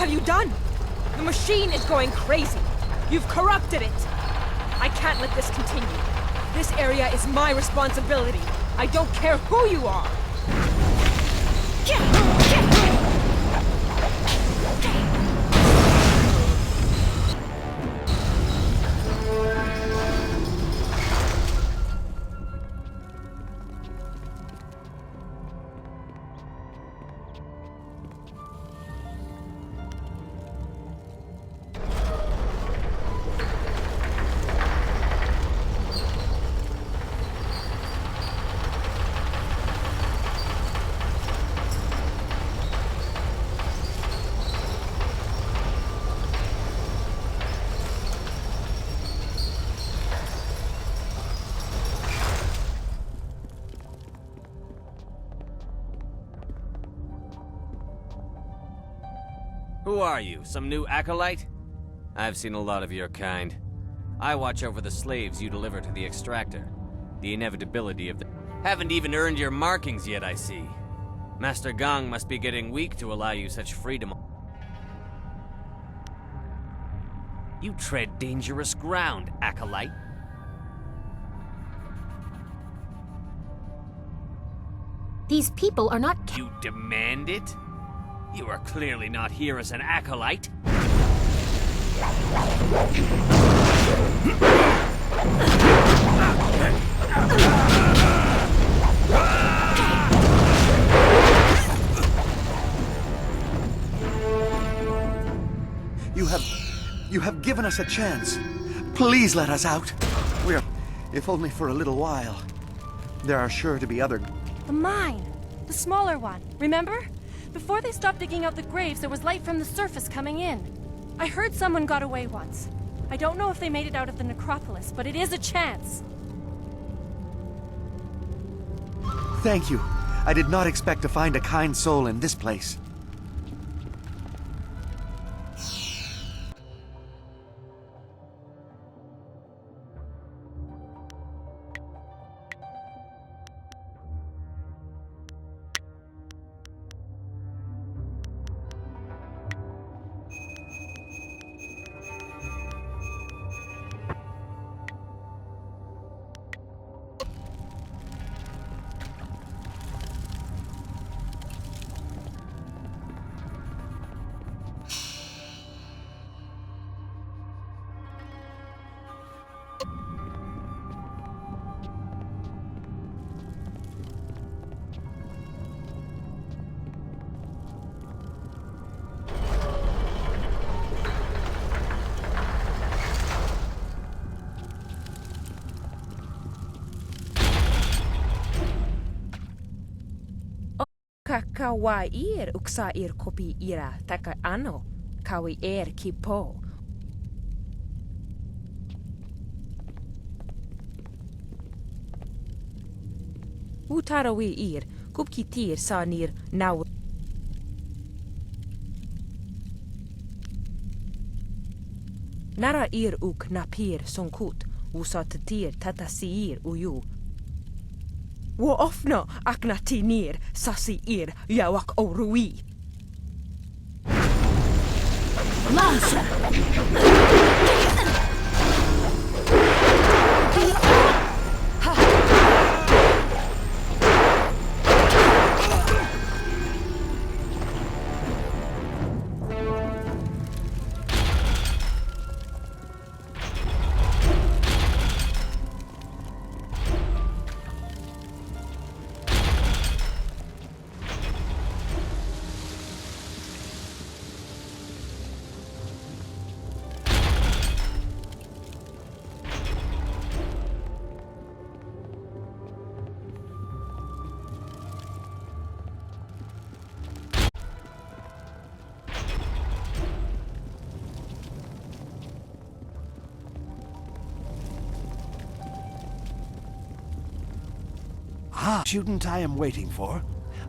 have you done? The machine is going crazy. You've corrupted it. I can't let this continue. This area is my responsibility. I don't care who you are. Who are you? Some new acolyte? I've seen a lot of your kind. I watch over the slaves you deliver to the extractor. The inevitability of the... Haven't even earned your markings yet, I see. Master Gang must be getting weak to allow you such freedom. You tread dangerous ground, acolyte. These people are not... You demand it? You are clearly not here as an acolyte. You have given us a chance. Please let us out. We're, if only for a little while. There are sure to be other... The mine! The smaller one, remember? Before they stopped digging out the graves, there was light from the surface coming in. I heard someone got away once. I don't know if they made it out of the necropolis, but it is a chance. Thank you. I did not expect to find a kind soul in this place. Kawair uksa kopi ira taka ano kawi kipo. Utarawi kupkitir sanir now. Nara uk napir sonkut usatir tatasiir uyu. Wo ofno aknatinir sasi yawak orui. Lancer! Student I am waiting for.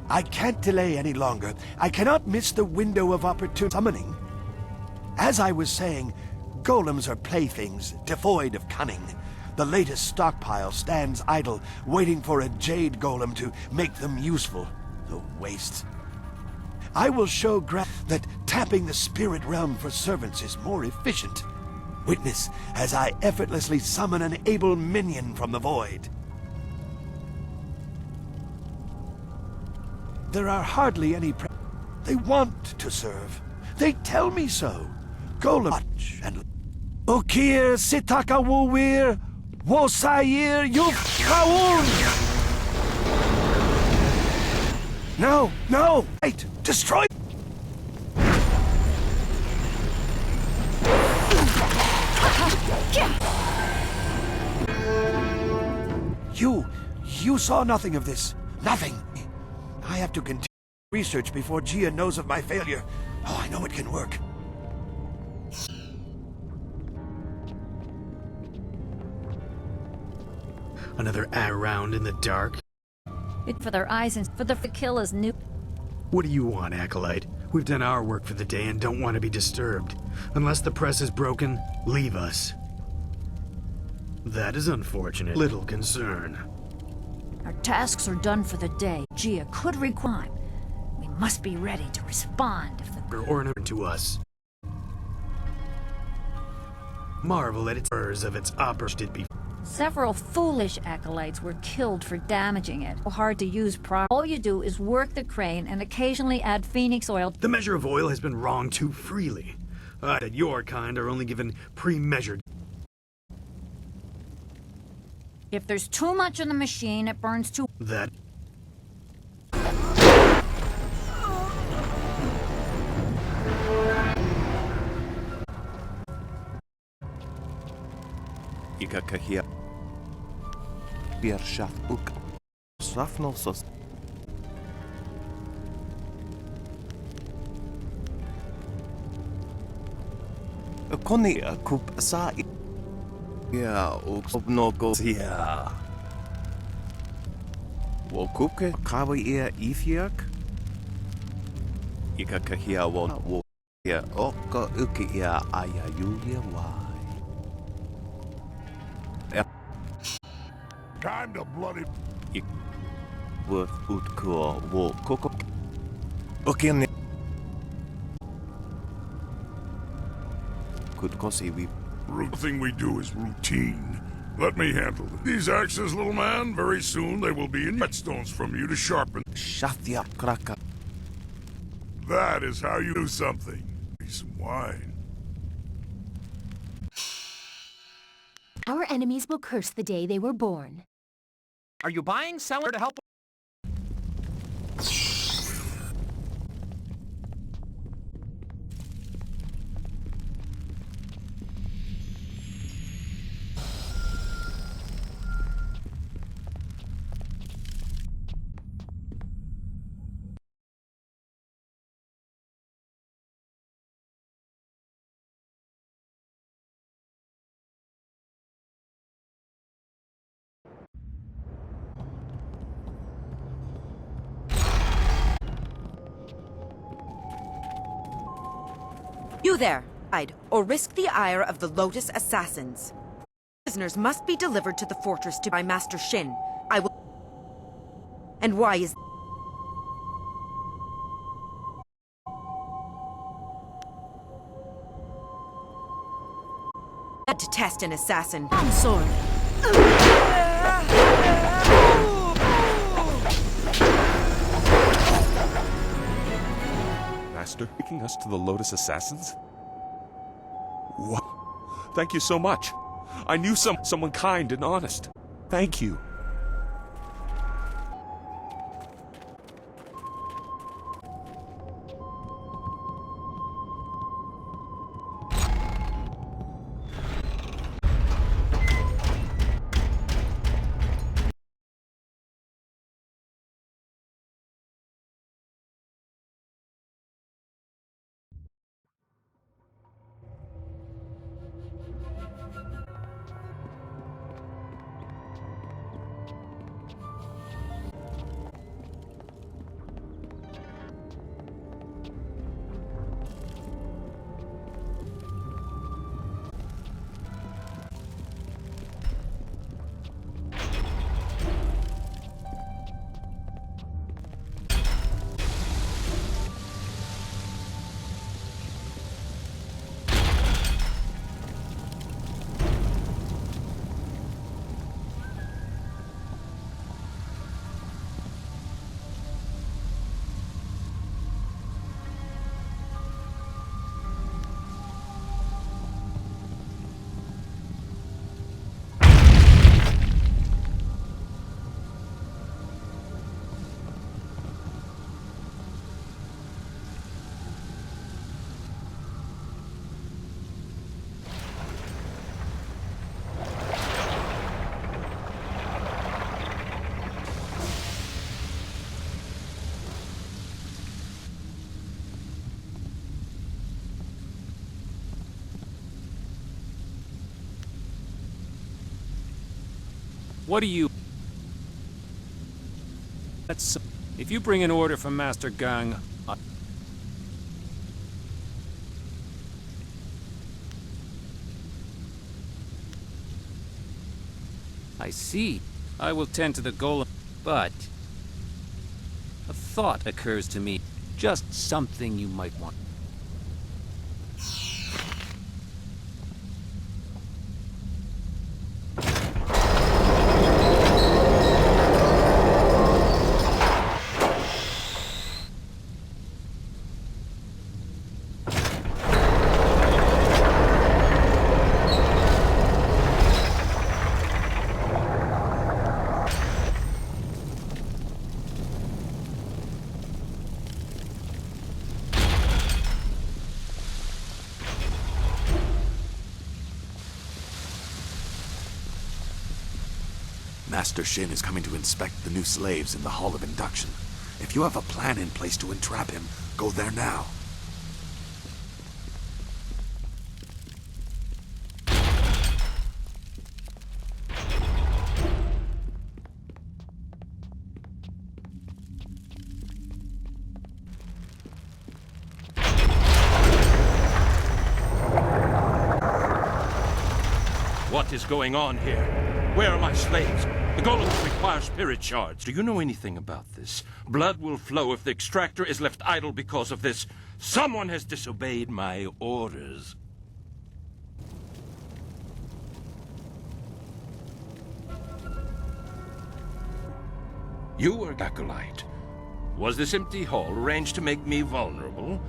I can't delay any longer. I cannot miss the window of opportune summoning. As I was saying, golems are playthings, devoid of cunning. The latest stockpile stands idle, waiting for a jade golem to make them useful. The waste. I will show that tapping the spirit realm for servants is more efficient. Witness as I effortlessly summon an able minion from the void. There are hardly any they want to serve. They tell me so. Golem and Okir Sitaka Wowir Wosayir Yufkaun. No, no! Wait! Destroy! You saw nothing of this. Nothing. I have to continue research before Gia knows of my failure. Oh, I know it can work. Another round in the dark? For their eyes and for the kill is new. What do you want, Acolyte? We've done our work for the day and don't want to be disturbed. Unless the press is broken, leave us. That is unfortunate. Little concern. Our tasks are done for the day. Gia could require. We must be ready to respond if the Or to us. Marvel at its errors of its operation before. several foolish acolytes were killed for damaging it. Hard to use All you do is work the crane and occasionally add phoenix oil. The measure of oil has been wrong too freely. That your kind are only given pre-measured. If there's too much in the machine, it burns too. That. Ikakahia. Biershaf uk. Safnosos. Koni kup sa. Ja, obnogosia. Wokuke kawi ifiak. Ikakahia wo ya oka uki ya ayayuya wai. Time to bloody. Worth utko wo koko. Okay. Could kosi we. Everything we do is routine. Let me handle it. These axes, little man, very soon they will be in whetstones from you to sharpen. Shaftia kraka. That is how you do something. Some wine. Our enemies will curse the day they were born. Are you buying, selling, to help? You there, hide, or risk the ire of the Lotus assassins. Prisoners must be delivered to the fortress by Master Shin. I will... And why is... to test an assassin. Sword. Master, taking us to the Lotus Assassins? What? Thank you so much. I knew someone kind and honest. Thank you. What do you... If you bring an order from Master Gang, I see. I will tend to the golem, but a thought occurs to me. Just something you might want. Master Shin is coming to inspect the new slaves in the Hall of Induction. If you have a plan in place to entrap him, go there now. What is going on here? Where are my slaves? The golems require spirit shards. Do you know anything about this? Blood will flow if the extractor is left idle because of this. Someone has disobeyed my orders. You are Acolyte. Was this empty hall arranged to make me vulnerable?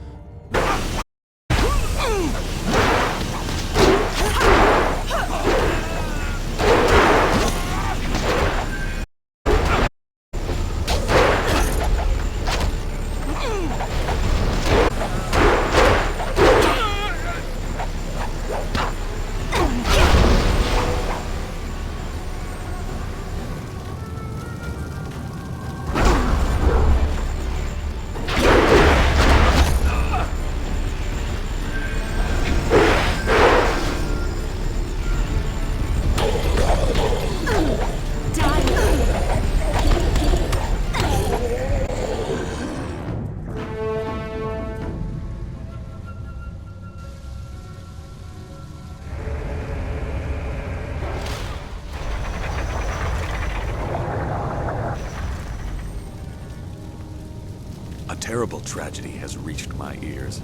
A terrible tragedy has reached my ears.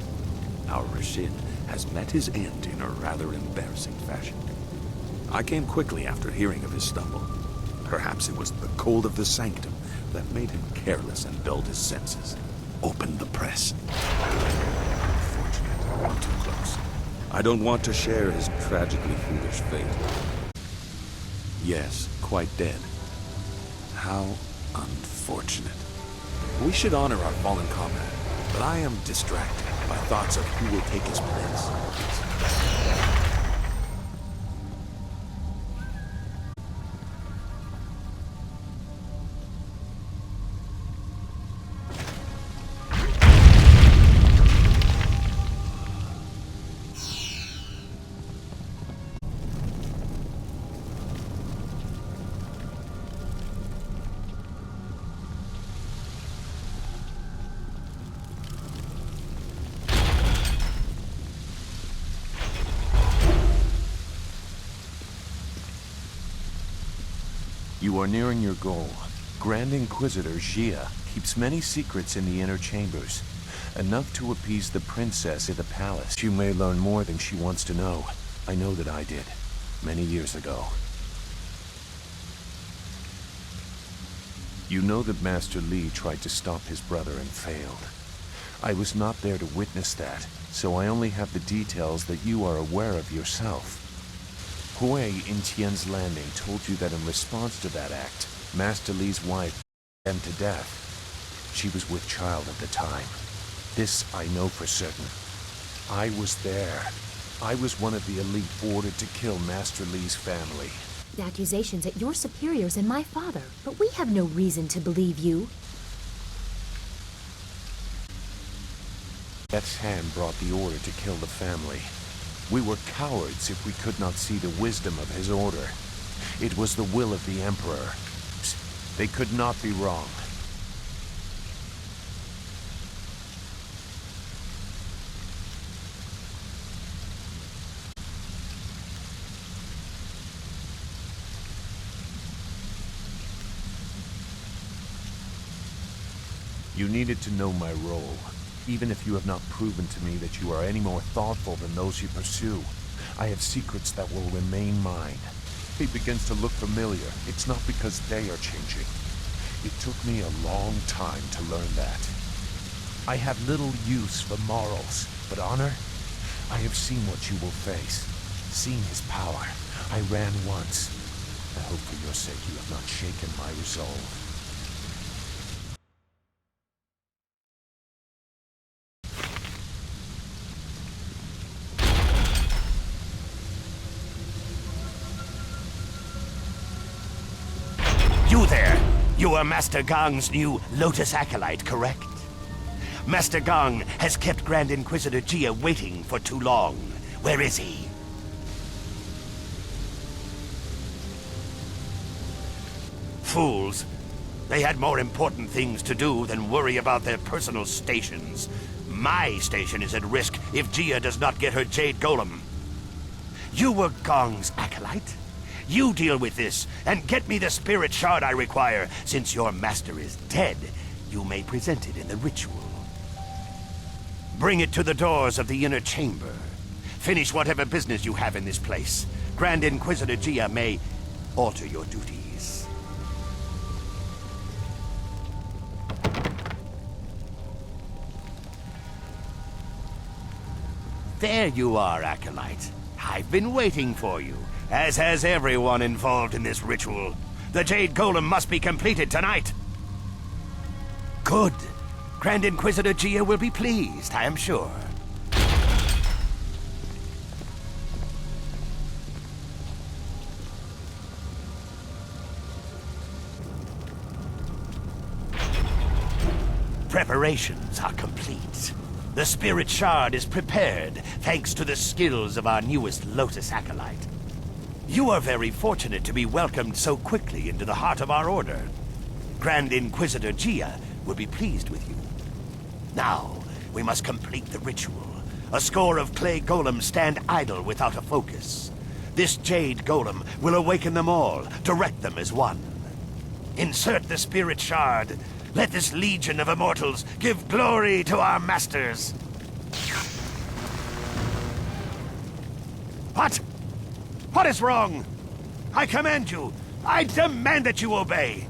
Our Rashid has met his end in a rather embarrassing fashion. I came quickly after hearing of his stumble. Perhaps it was the cold of the sanctum that made him careless and dulled his senses. Opened the press. Unfortunate. I'm too close. I don't want to share his tragically foolish fate. Yes, quite dead. How unfortunate. We should honor our fallen comrade, but I am distracted by thoughts of who will take his place. You are nearing your goal. Grand Inquisitor Jia keeps many secrets in the inner chambers, enough to appease the princess of the palace. You may learn more than she wants to know. I know that I did, many years ago. You know that Master Li tried to stop his brother and failed. I was not there to witness that, so I only have the details that you are aware of yourself. Hui in Tian's Landing told you that in response to that act, Master Li's wife burned to death. She was with child at the time. This I know for certain. I was there. I was one of the elite ordered to kill Master Li's family. Accusations at your superiors and my father, but we have no reason to believe you. Death's hand brought the order to kill the family. We were cowards if we could not see the wisdom of his order. It was the will of the Emperor. They could not be wrong. You needed to know my role, even if you have not proven to me that you are any more thoughtful than those you pursue. I have secrets that will remain mine. If he begins to look familiar, it's not because they are changing. It took me a long time to learn that. I have little use for morals, but honor? I have seen what you will face, seen his power. I ran once. I hope for your sake you have not shaken my resolve. You there! You are Master Gong's new Lotus Acolyte, correct? Master Gong has kept Grand Inquisitor Jia waiting for too long. Where is he? Fools. They had more important things to do than worry about their personal stations. My station is at risk if Jia does not get her Jade Golem. You were Gong's acolyte? You deal with this, and get me the spirit shard I require. Since your master is dead, you may present it in the ritual. Bring it to the doors of the inner chamber. Finish whatever business you have in this place. Grand Inquisitor Jia may alter your duties. There you are, Acolyte. I've been waiting for you, as has everyone involved in this ritual. The Jade Golem must be completed tonight. Good. Grand Inquisitor Jia will be pleased, I am sure. Preparations are complete. The Spirit Shard is prepared, thanks to the skills of our newest Lotus Acolyte. You are very fortunate to be welcomed so quickly into the heart of our order. Grand Inquisitor Jia will be pleased with you. Now, we must complete the ritual. A score of clay golems stand idle without a focus. This Jade Golem will awaken them all, direct them as one. Insert the Spirit Shard. Let this legion of immortals give glory to our masters. What? What is wrong? I command you. I demand that you obey.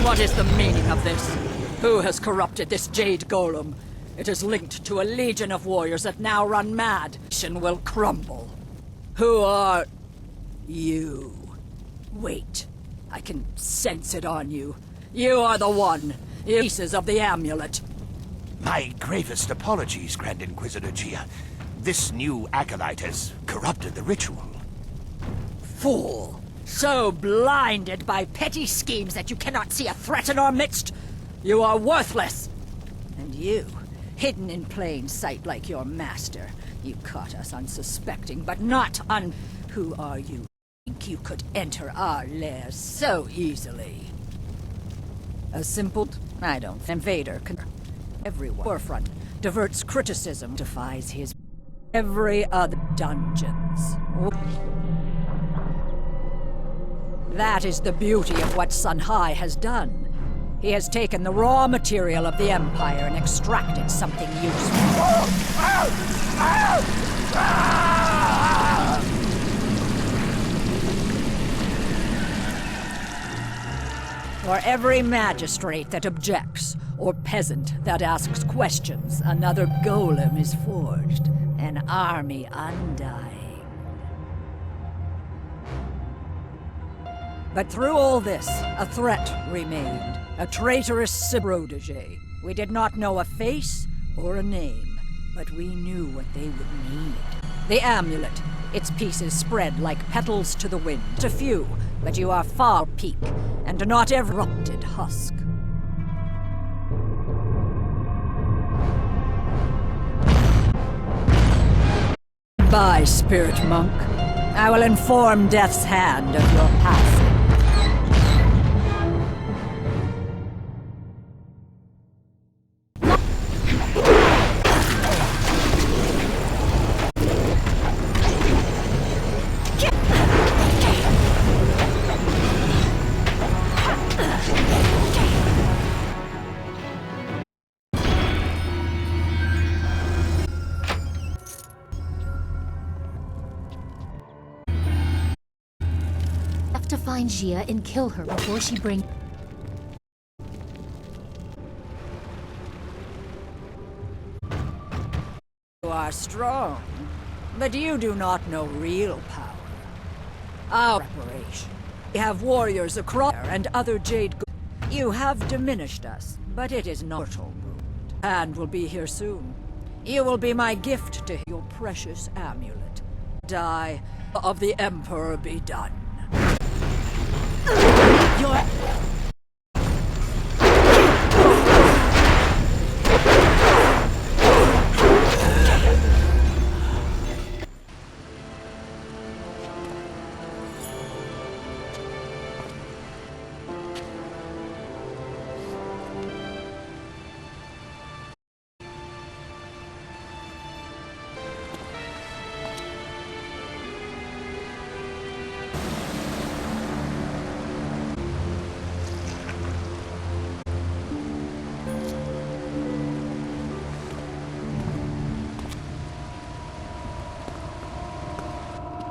What is the meaning of this? Who has corrupted this Jade Golem? It is linked to a legion of warriors that now run mad. Nation will crumble. Who are you? Wait, I can sense it on you. You are the one. Pieces of the amulet. My gravest apologies, Grand Inquisitor Jia. This new acolyte has corrupted the ritual. Fool! So blinded by petty schemes that you cannot see a threat in our midst? You are worthless! And you, hidden in plain sight like your master, you caught us unsuspecting, but not Who are you? Think you could enter our lair so easily? A simple... I don't... Invader can... Every forefront diverts criticism, defies his... Every other dungeons. That is the beauty of what Sun Hai has done. He has taken the raw material of the Empire and extracted something useful. For every magistrate that objects, or peasant that asks questions, another golem is forged. An army undying. But through all this, a threat remained. A traitorous protege. We did not know a face or a name, but we knew what they would need. The amulet. Its pieces spread like petals to the wind. A few, but you are far peak, and not every erupted husk. Bye, spirit monk. I will inform Death's Hand of your passing. To find Gia and kill her before she brings... You are strong, but you do not know real power. Our preparation. We have warriors across and other jade... You have diminished us, but it is not mortal wound. And will be here soon. You will be my gift to your precious amulet. Die of the Emperor be done.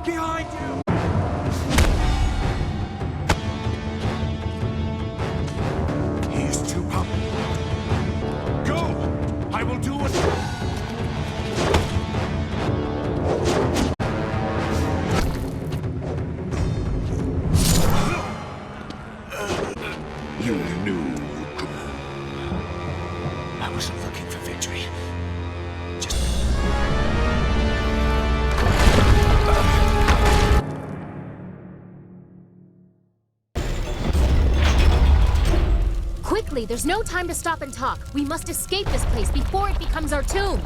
Behind you! He's too powerful. Go! I will do what... You knew, I wasn't looking for victory. Quickly, there's no time to stop and talk. We must escape this place before it becomes our tomb.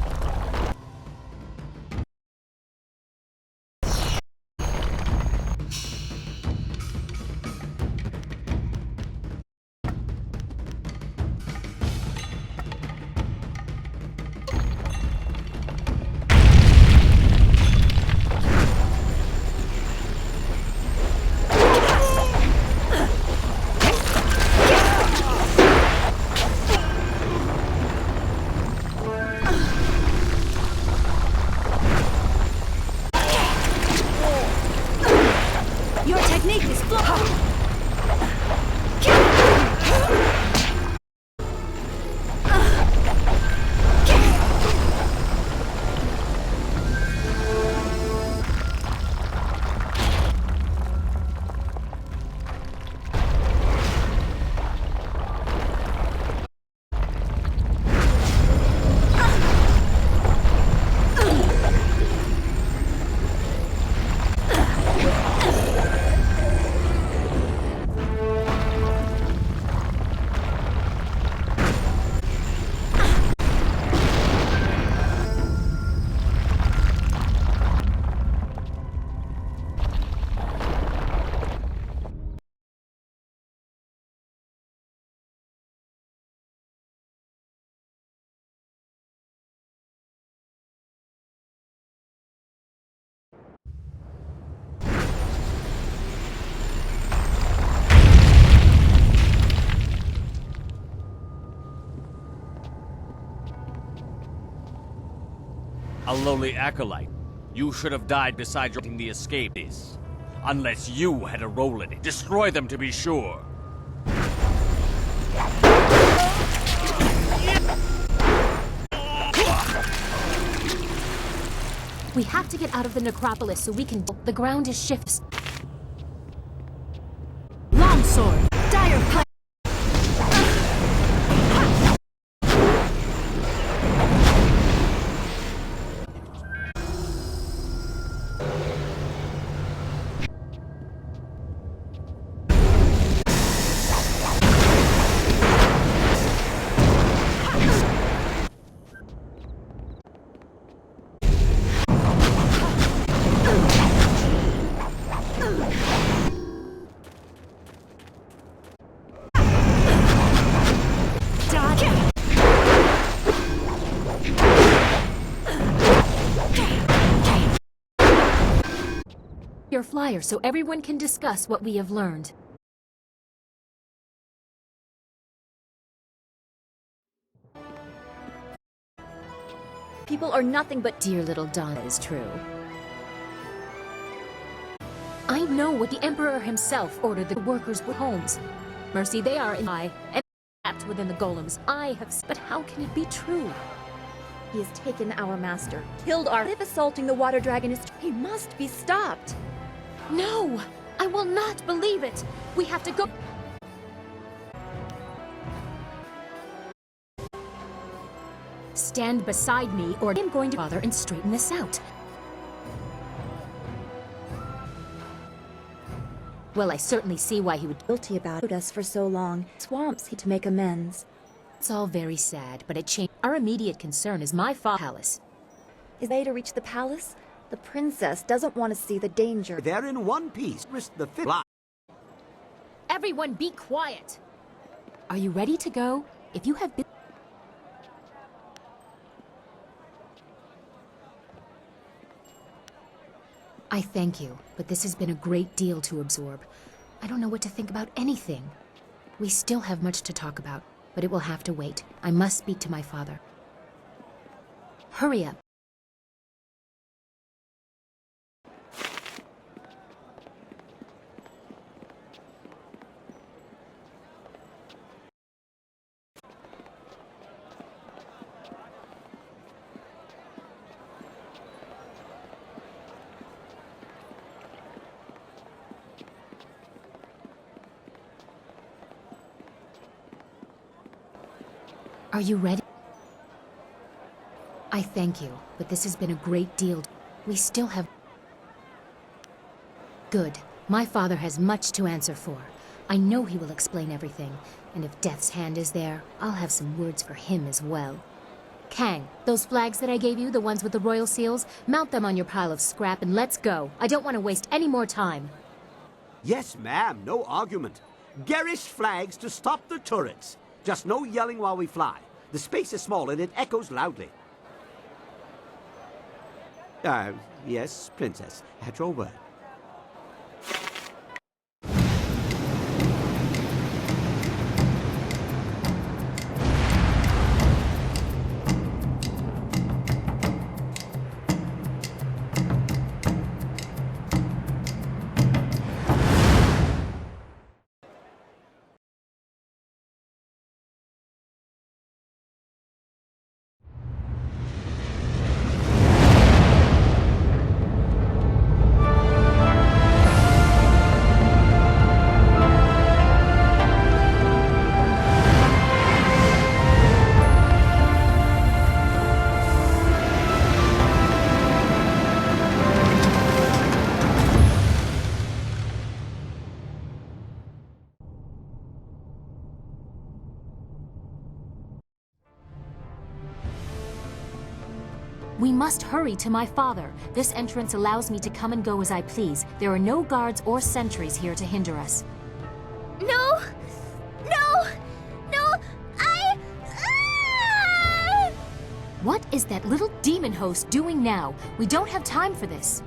A lowly acolyte. You should have died beside your the escape is. Unless you had a role in it. Destroy them to be sure. We have to get out of the necropolis so we can... The ground is shifts. Longsword! Dire play! Your flyer so everyone can discuss what we have learned. People are nothing but... Dear little Donna is true. I know what the Emperor himself ordered the workers with homes. Mercy, they are in and trapped within the golems. I have... But how can it be true? He has taken our master, killed our... If assaulting the water dragon is... He must be stopped. No! I will not believe it! We have to go... Stand beside me, or I'm going to bother and straighten this out. Well, I certainly see why he would... Guilty about us for so long. Swamps to make amends. It's all very sad, but it changed. Our immediate concern is my palace. Is they to reach the palace? The princess doesn't want to see the danger. They're in one piece. Risk the fifth. Everyone be quiet! Are you ready to go? If you have been... I thank you, but this has been a great deal to absorb. I don't know what to think about anything. We still have much to talk about, but it will have to wait. I must speak to my father. Hurry up. Are you ready? I thank you, but this has been a great deal. We still have... Good. My father has much to answer for. I know he will explain everything, and if Death's hand is there, I'll have some words for him as well. Kang, those flags that I gave you, the ones with the royal seals, mount them on your pile of scrap and let's go. I don't want to waste any more time. Yes, ma'am. No argument. Garish flags to stop the turrets. Just no yelling while we fly. The space is small and it echoes loudly. Yes, Princess. At your word. We must hurry to my father. This entrance allows me to come and go as I please. There are no guards or sentries here to hinder us. No! No! No! What is that little demon host doing now? We don't have time for this.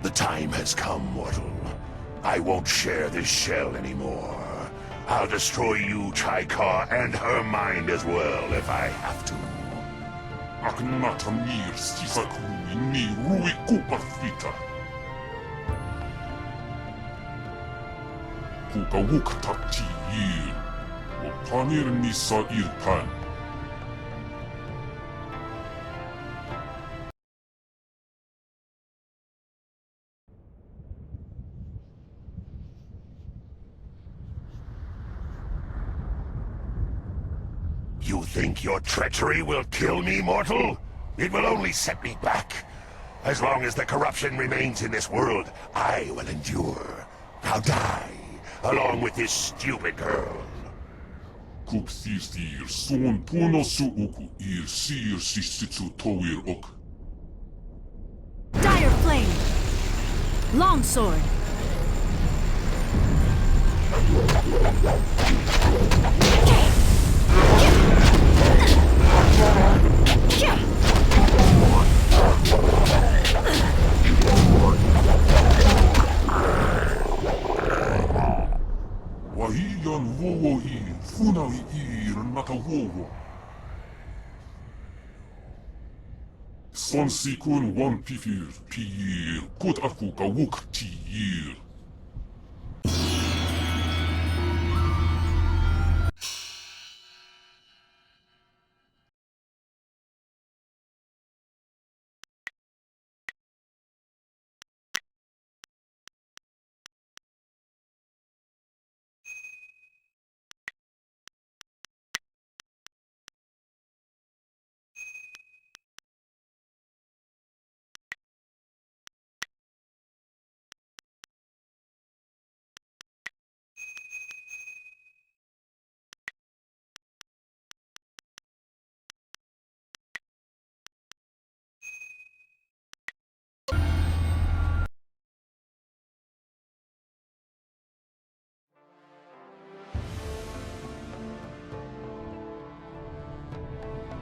The time has come, mortal. I won't share this shell anymore. I'll destroy you, Chaikar, and her mind as well if I have to. Aknatamir Sisaku ni Ruiku Parfita. Kukawuk Takti Yir. Panir Nisa Irpan. You think your treachery will kill me, mortal? It will only set me back. As long as the corruption remains in this world, I will endure. Now die, along with this stupid girl. Kupthirthir son puno suuku ir sir sisitsu toir ok. Dire Flame! Longsword! Wahiyan wowo ir, funawi ir nata wowo. Son sikun wan pifir, piyir, kut aku kawuk tiyir.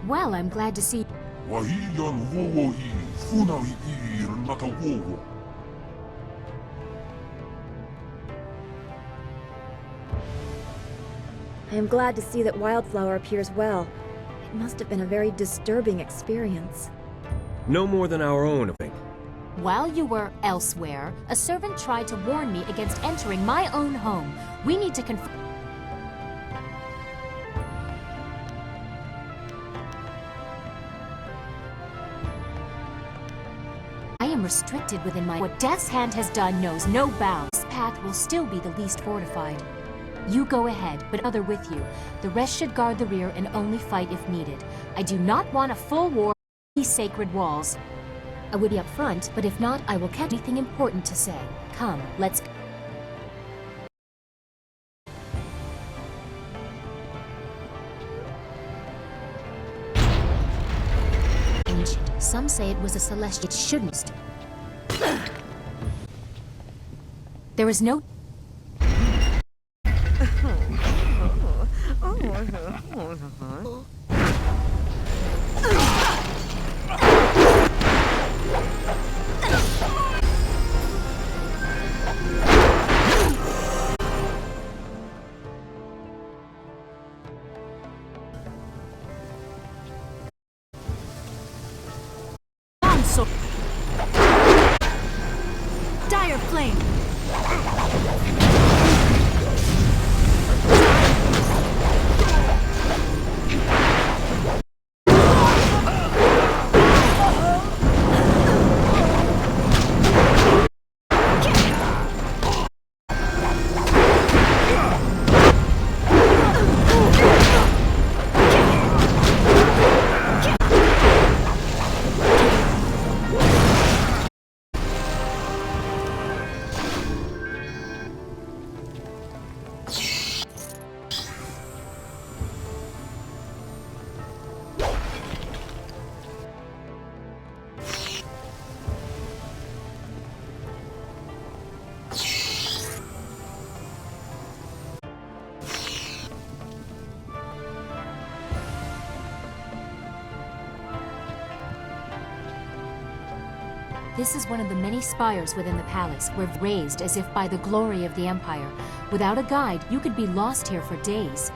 Well, I'm glad to see... Wahiyan wowo ir, funawi ir nata wowo. I am glad to see that Wildflower appears well. It must have been a very disturbing experience. No more than our own, I think. While you were elsewhere, a servant tried to warn me against entering my own home. We need to confirm... I am restricted within my... What Death's Hand has done knows no bounds. This path will still be the least fortified. You go ahead, but other with you. The rest should guard the rear and only fight if needed. I do not want a full war of these sacred walls. I would be up front, but if not, I will catch anything important to say. Come, let's go. Ancient. Some say it was a celestial. It shouldn't. There is no... Dire Flame! This is one of the many spires within the palace, where raised as if by the glory of the Empire. Without a guide, you could be lost here for days.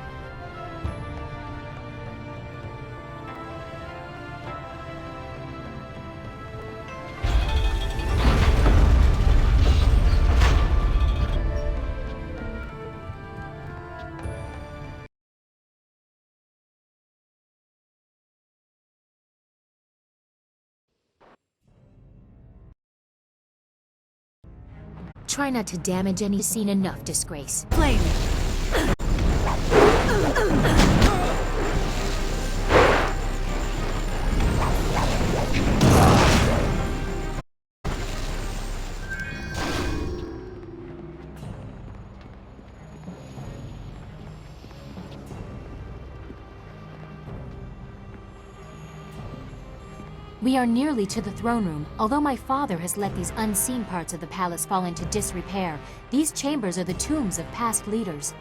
Try not to damage any. Seen enough disgrace. Flame! We are nearly to the throne room. Although my father has let these unseen parts of the palace fall into disrepair, these chambers are the tombs of past leaders.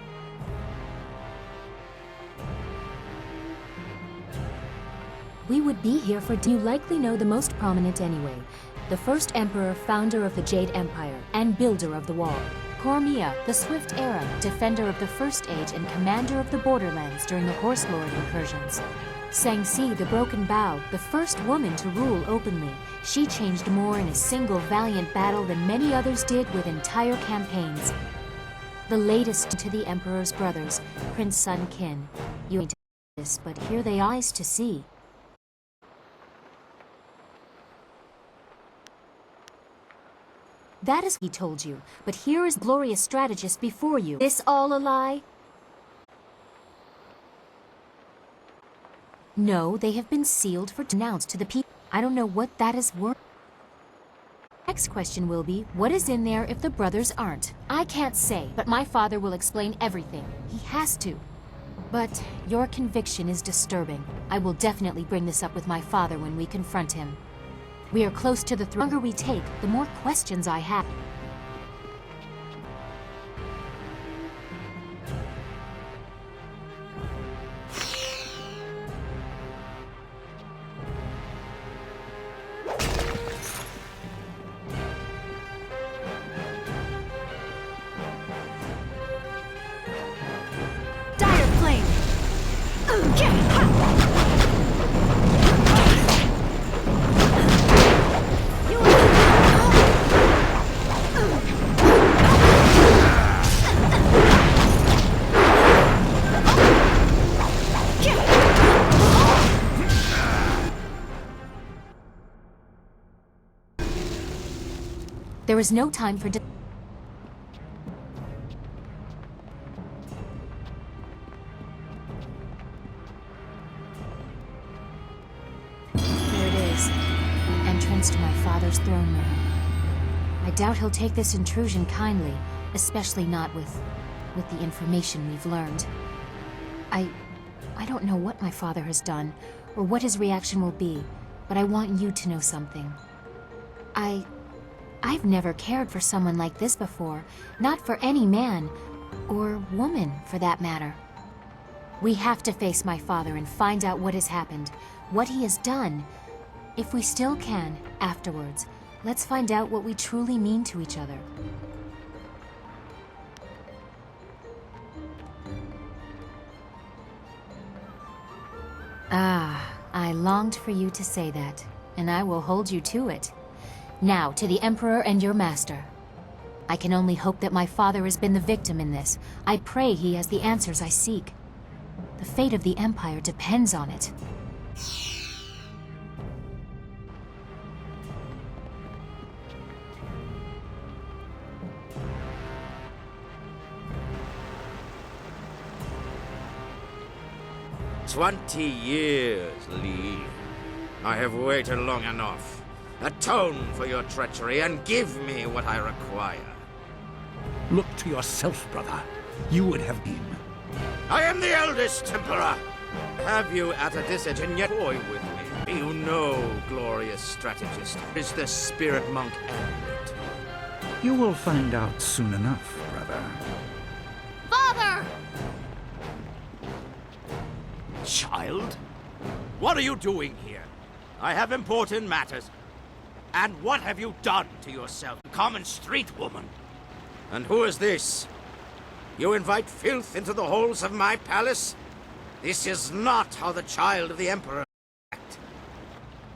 We would be here for... You likely know the most prominent anyway. The first emperor, founder of the Jade Empire, and builder of the wall. Cormia, the Swift Era, defender of the First Age and commander of the Borderlands during the Horse Lord incursions. Sangsi, the Broken Bow, the first woman to rule openly. She changed more in a single valiant battle than many others did with entire campaigns. The latest to the Emperor's brothers, Prince Sun Qin. You ain't this, but here they eyes to see. That is he told you, but here is glorious strategist before you. This all a lie? No, they have been sealed for announced to the people. I don't know what that is worth. Next question will be, what is in there if the brothers aren't? I can't say, but my father will explain everything. He has to. But your conviction is disturbing. I will definitely bring this up with my father when we confront him. We are close to the throne. The longer we take, the more questions I have. There is no time for Here it is, the entrance to my father's throne room. I doubt he'll take this intrusion kindly, especially not with the information we've learned. I don't know what my father has done, or what his reaction will be, but I want you to know something. I've never cared for someone like this before, not for any man, or woman for that matter. We have to face my father and find out what has happened, what he has done. If we still can, afterwards, let's find out what we truly mean to each other. Ah, I longed for you to say that, and I will hold you to it. Now, to the Emperor and your master. I can only hope that my father has been the victim in this. I pray he has the answers I seek. The fate of the Empire depends on it. "20 years, Li. I have waited long enough. Atone for your treachery and give me what I require." Look to yourself, brother. You would have been. I am the eldest Emperor. Have you at a disadvantage and yet toy with me? You know, glorious strategist, is the spirit monk and it. You will find out soon enough, brother. Father! Child? What are you doing here? I have important matters. And what have you done to yourself, common street woman? And who is this? You invite filth into the halls of my palace? This is not how the child of the Emperor act.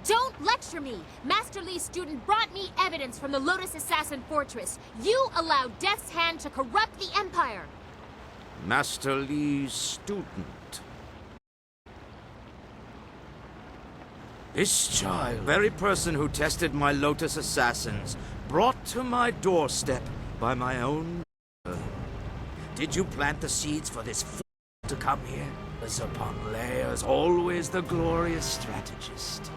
Don't lecture me! Master Li's student brought me evidence from the Lotus Assassin Fortress. You allowed Death's Hand to corrupt the Empire! Master Li's student. This child, very person who tested my Lotus Assassins, brought to my doorstep by my own mother. Did you plant the seeds for this to come here? Layers upon layers, always the glorious strategist.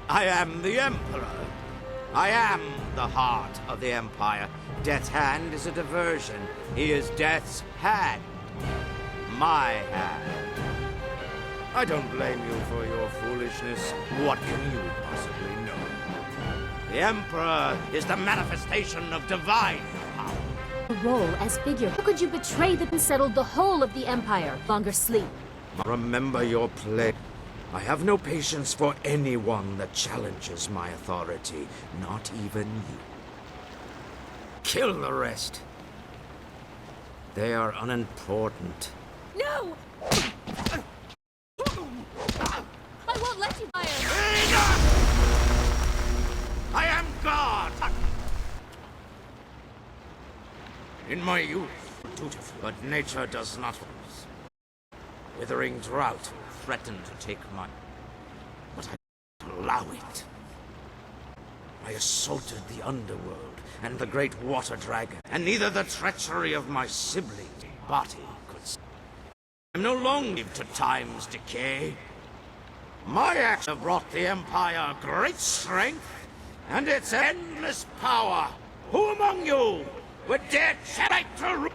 I am the Emperor. I am the heart of the Empire. Death's hand is a diversion. He is Death's hand. My hand. I don't blame you for your foolishness. What can you possibly know? The Emperor is the manifestation of divine power. A role as figure. How could you betray the settled the whole of the Empire? Longer sleep. Remember your place. I have no patience for anyone that challenges my authority, not even you. Kill the rest. They are unimportant. No! I won't let you fire! I am God! In my youth, dutiful, but nature does not. Withering drought threatened to take my... But I didn't allow it. I assaulted the underworld and the great water dragon, and neither the treachery of my sibling body could... I'm no longer to time's decay. My acts have brought the Empire great strength and its endless power. Who among you would dare fight to rule?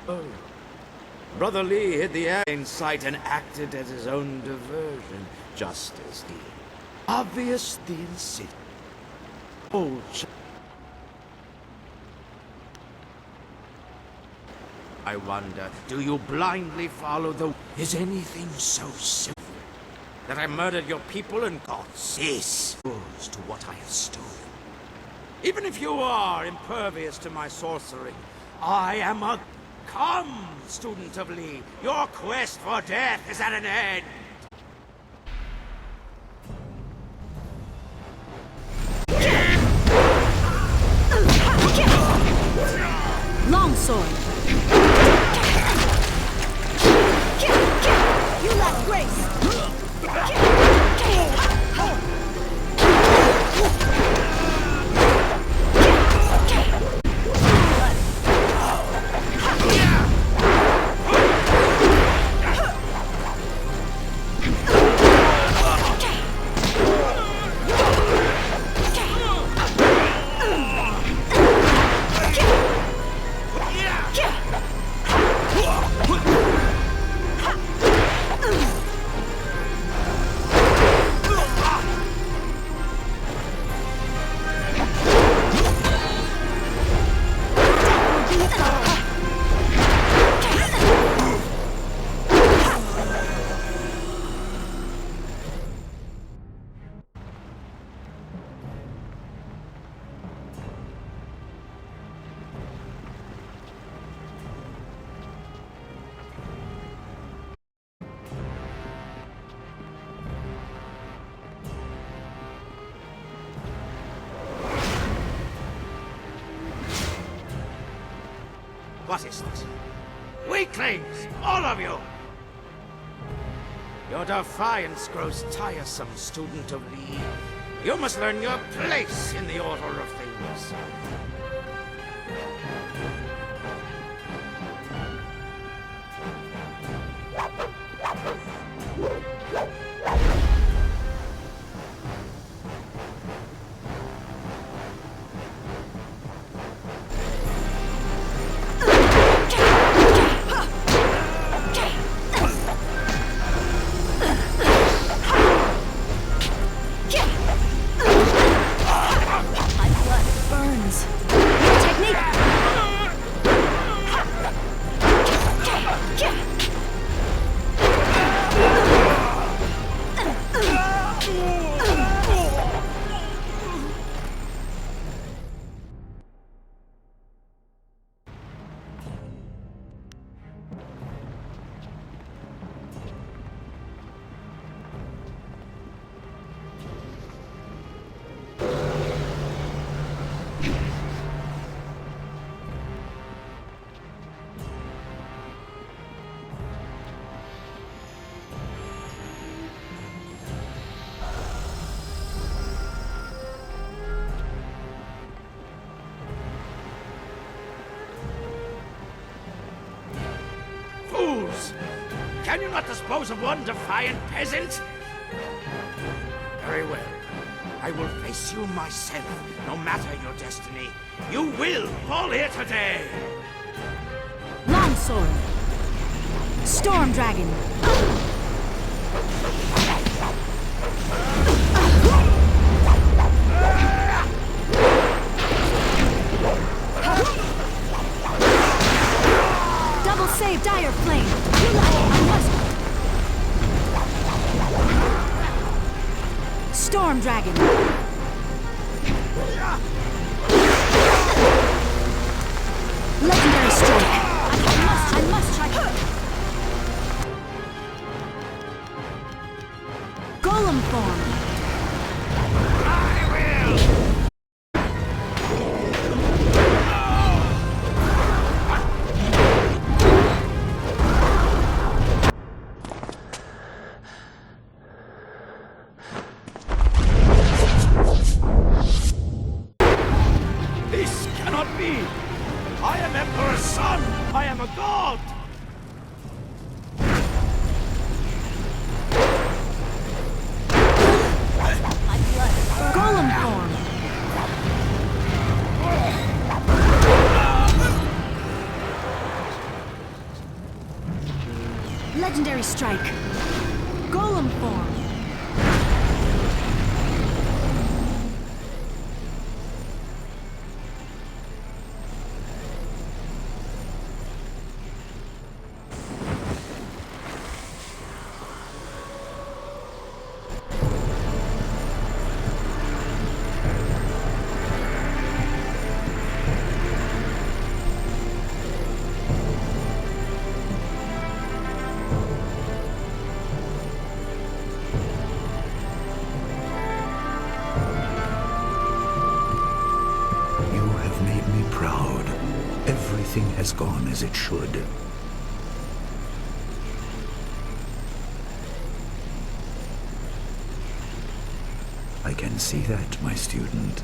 Oh. Brother Lee hid the air in sight and acted as his own diversion, just as the obvious the insidious. Oh, I wonder, do you blindly follow the... Is anything so simple that I murdered your people and God cease to what I have stolen? Even if you are impervious to my sorcery, I am a... Come, student of Lee, your quest for death is at an end. Longsword. You lack grace. What is this? Weaklings! All of you! Your defiance grows tiresome, student of Lee. You must learn your place in the order of things. My blood burns. Can you not dispose of one defiant peasant? Very well. I will face you myself, no matter your destiny. You will fall here today! Longsword. Storm Dragon. Double save, Dire Flame. I must. Storm Dragon. Legendary strike. I must try. Golem form. This cannot be! I am Emperor's son! I am a god! Golem form. Legendary strike. Golem form. Everything has gone as it should. I can see that, my student.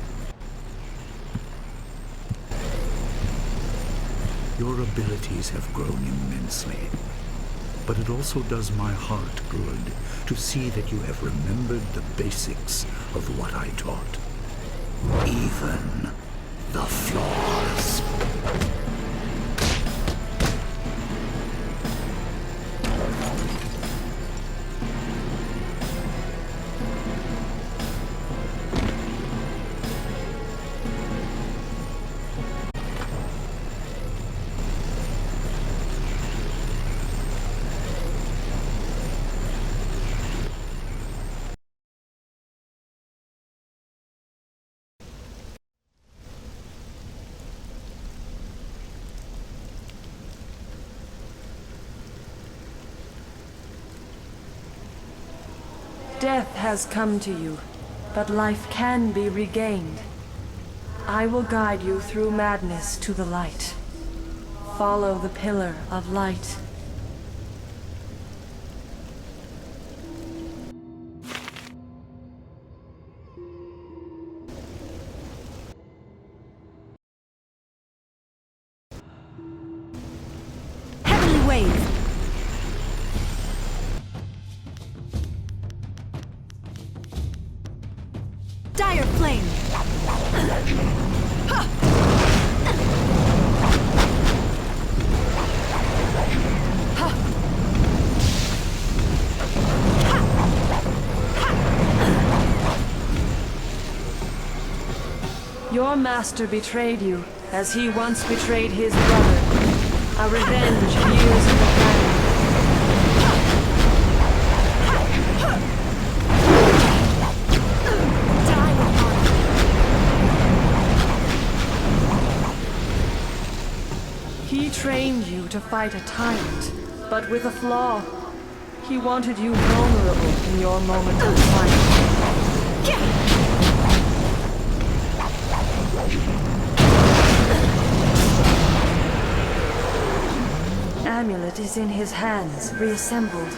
Your abilities have grown immensely. But it also does my heart good to see that you have remembered the basics of what I taught. Even the flaws. Death has come to you, but life can be regained. I will guide you through madness to the light. Follow the pillar of light. Heavenly Wave. Dire Flame! Your master betrayed you, as he once betrayed his brother. A revenge years in the planning. He trained you to fight a tyrant, but with a flaw. He wanted you vulnerable in your moment of triumph. Amulet is in his hands, reassembled.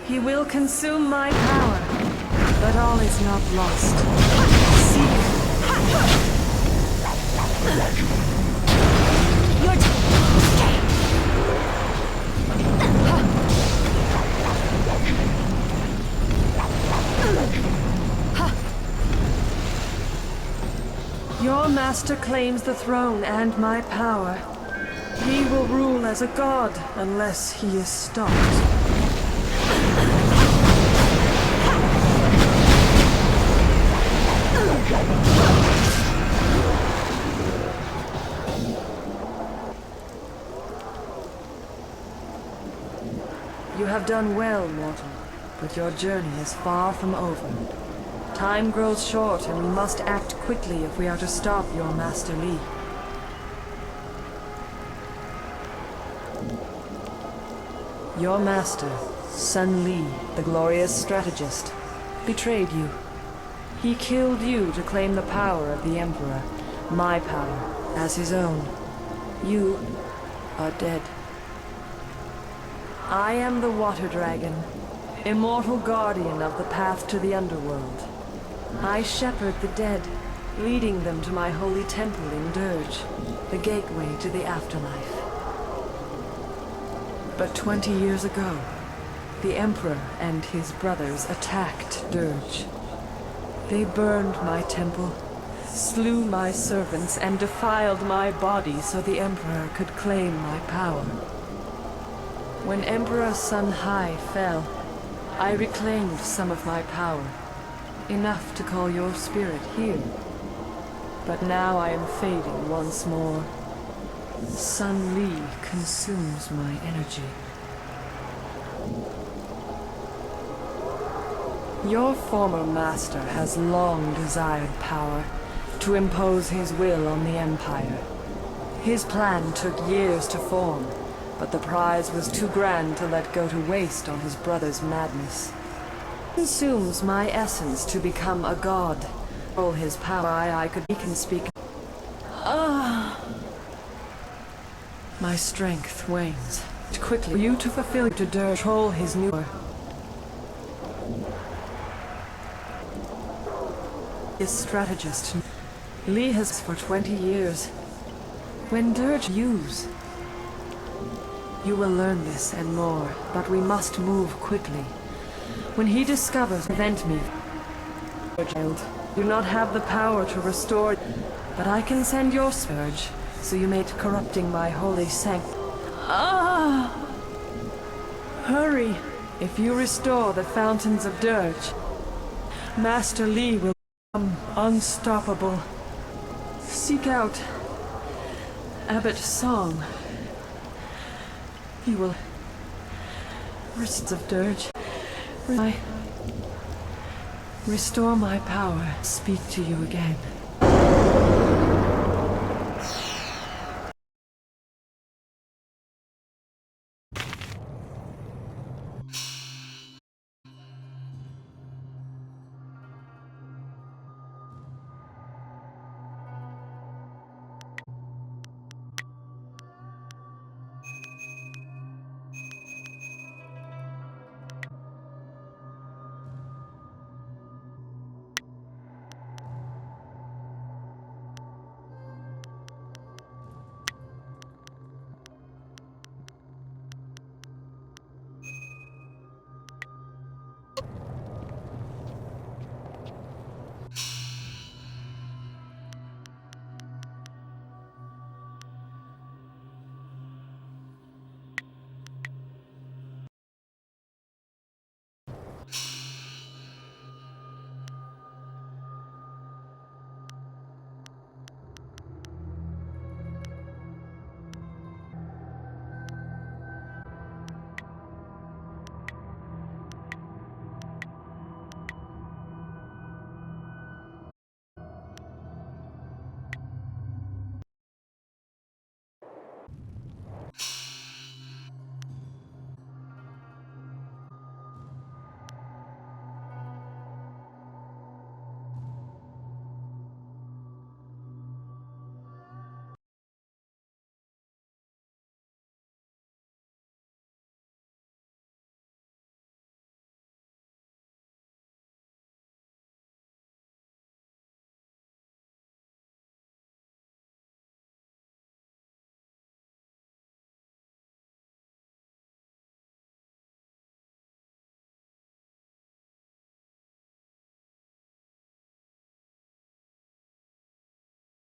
He will consume my power, but all is not lost. Seek. Your master claims the throne and my power. He will rule as a god unless he is stopped. You have done well, mortal, but your journey is far from over. Time grows short, and we must act quickly if we are to stop your Master Li. Your master, Sun Li, the glorious strategist, betrayed you. He killed you to claim the power of the Emperor, my power, as his own. You are dead. I am the Water Dragon, immortal guardian of the path to the underworld. I shepherd the dead, leading them to my holy temple in Dirge, the gateway to the afterlife. But 20 years ago, the Emperor and his brothers attacked Dirge. They burned my temple, slew my servants, and defiled my body so the Emperor could claim my power. When Emperor Sun Hai fell, I reclaimed some of my power, enough to call your spirit here. But now I am fading once more. Sun Li consumes my energy. Your former master has long desired power, to impose his will on the Empire. His plan took years to form, but the prize was too grand to let go to waste on his brother's madness. He consumes my essence to become a god. All his power he can speak. My strength wanes. Quickly, for you to fulfill to control his new. His strategist. Li has for 20 years. When Dirge use. You will learn this and more, but we must move quickly. When he discovers, prevent me. Child, do not have the power to restore, but I can send your scourge, so you may corrupting my holy sanctum. Hurry! If you restore the fountains of Dirge, Master Li will become unstoppable. Seek out Abbot Song. He will wrists of Dirge. Restore my power. Speak to you again.